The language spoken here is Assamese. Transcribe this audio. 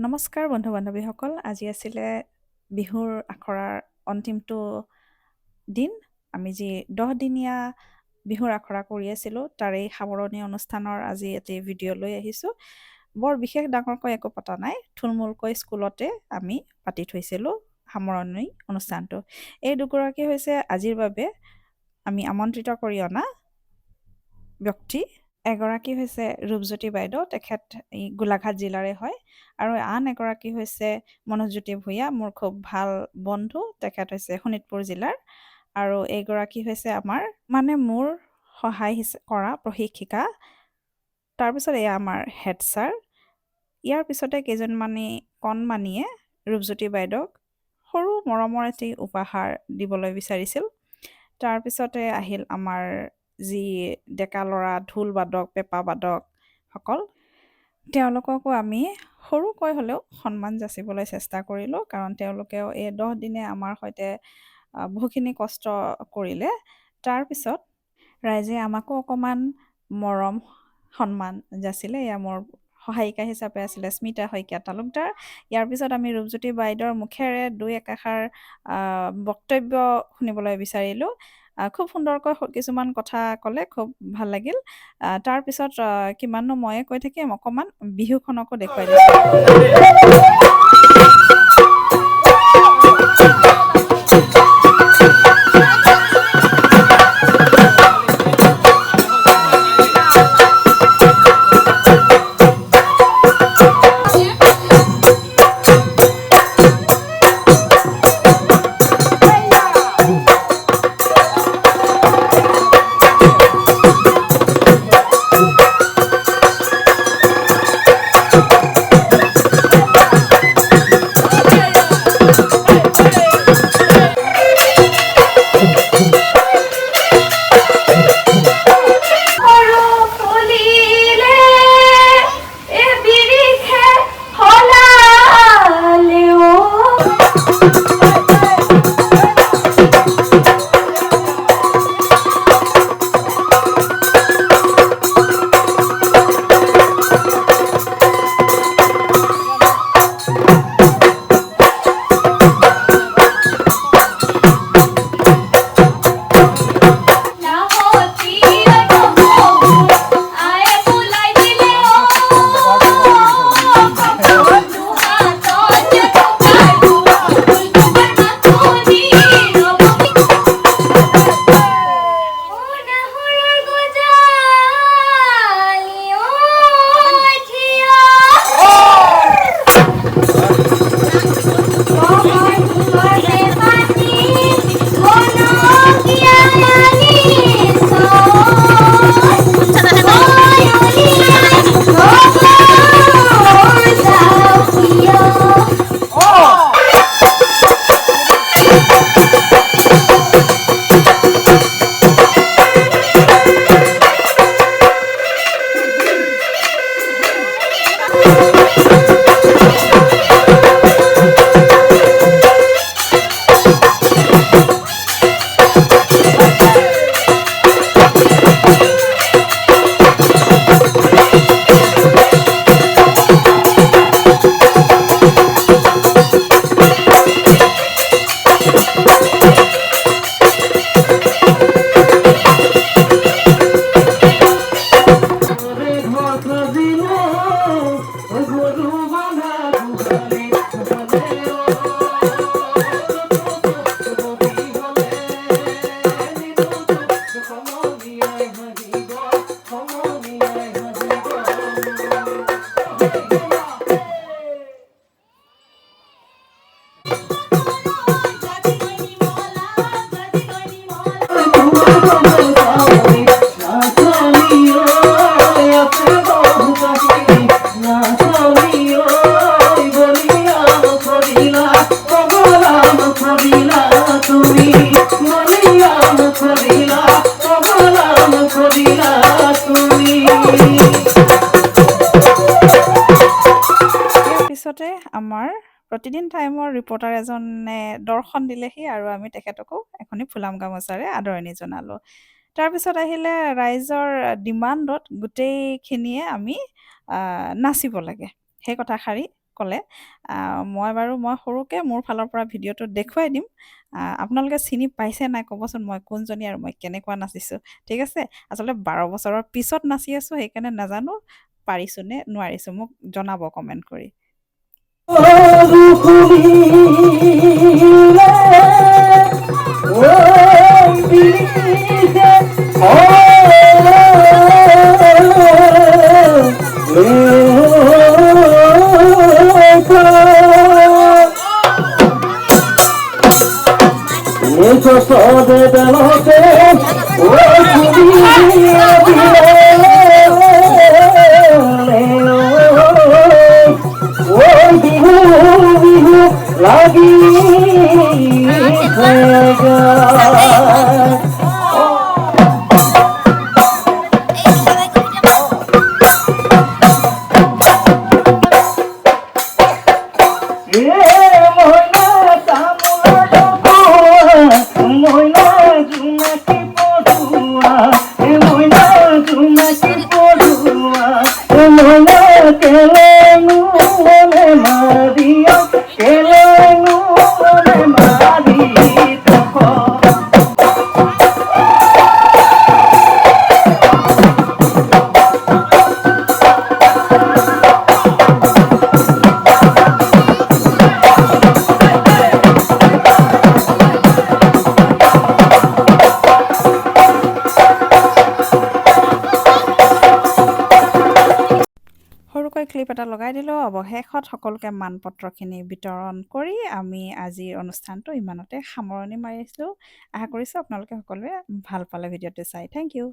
নমস্কাৰ বন্ধু-বান্ধৱীসকল। আজি আছিলে বিহুৰ আখৰাৰ অন্তিমটো দিন। আমি যি 10 দিনীয়া বিহুৰ আখৰা কৰি আছিলোঁ, তাৰেই সামৰণি অনুষ্ঠানৰ আজি এটি ভিডিঅ' লৈ আহিছোঁ। বৰ বিশেষ ডাঙৰকৈ একো পতা নাই, থুলমূলকৈ স্কুলতে আমি পাতি থৈছিলোঁ সামৰণি অনুষ্ঠানটো। এই দুগৰাকী হৈছে আজিৰ বাবে আমি আমন্ত্ৰিত কৰি অনা ব্যক্তি। এগৰাকী হৈছে ৰূপজ্যোতি বাইদেউ, তেখেত এই গোলাঘাট জিলাৰে হয়, আৰু আন এগৰাকী হৈছে মনোজ্যোতি ভূঞা, মোৰ খুব ভাল বন্ধু, তেখেত হৈছে শোণিতপুৰ জিলাৰ। আৰু এইগৰাকী হৈছে আমাৰ মোৰ সহায় কৰা প্ৰশিক্ষিকা। তাৰপিছত এয়া আমাৰ হেড ছাৰ। ইয়াৰ পিছতে কণমানিয়ে ৰূপজ্যোতি বাইদেউক সৰু মৰমৰ এটি উপহাৰ দিবলৈ বিচাৰিছিল। তাৰপিছতে আহিল আমাৰ যি ডেকা ল'ৰা ঢোল বাদক, পেঁপা বাদকসকল। তেওঁলোককো আমি সৰুকৈ হ'লেও সন্মান যাচিবলৈ চেষ্টা কৰিলোঁ, কাৰণ তেওঁলোকেও এই 10 দিনে আমাৰ সৈতে বহুখিনি কষ্ট কৰিলে। তাৰপিছত ৰাইজে আমাকো অকণমান মৰম সন্মান যাচিলে। এয়া মোৰ সহায়িকা হিচাপে আছিলে স্মিতা শইকীয়া তালুকদাৰ। ইয়াৰ পিছত আমি ৰূপজ্যোতি বাইদেউৰ মুখেৰে দুই একাষাৰ বক্তব্য শুনিবলৈ বিচাৰিলোঁ। খুব সুন্দৰকৈ কিছুমান কথা ক'লে, খুব ভাল লাগিল। তাৰপিছত কিমাননো ময়ে কৈ থাকিম, অকণমান বিহুখনকো দেখুৱাই পিছতে আমাৰ প্ৰতিদিন টাইমৰ ৰিপৰ্টাৰ এজনে দৰ্শন দিলেহি, আৰু আমি তেখেতকো এখনি ফুলাম গামোচাৰে আদৰণি জনালোঁ। তাৰপিছত আহিলে ৰাইজৰ ডিমাণ্ডত গোটেইখিনিয়ে আমি নাচিব লাগে, সেই কথাষাৰি ক'লে। মই সৰুকৈ মোৰ ফালৰ পৰা ভিডিঅ'টো দেখুৱাই দিম। আপোনালোকে চিনি পাইছে নাই ক'বচোন, মই কোনজনী আৰু মই কেনেকুৱা নাচিছোঁ, ঠিক আছে? আচলতে 12 বছৰৰ পিছত নাচি আছোঁ, সেইকাৰণে নাজানো পাৰিছোঁ নে নোৱাৰিছোঁ, মোক জনাব কমেণ্ট কৰি। Eso solo de lo que সৰুকৈ ক্লিপ এটা লগাই দিলোঁ। অৱশেষত সকলোকে মানপত্ৰখিনি বিতৰণ কৰি আমি আজিৰ অনুষ্ঠানটো ইমানতে সামৰণি মাৰিছোঁ। আশা কৰিছোঁ আপোনালোকে সকলোৱে ভাল পালে ভিডিঅ'টো চাই। Thank U.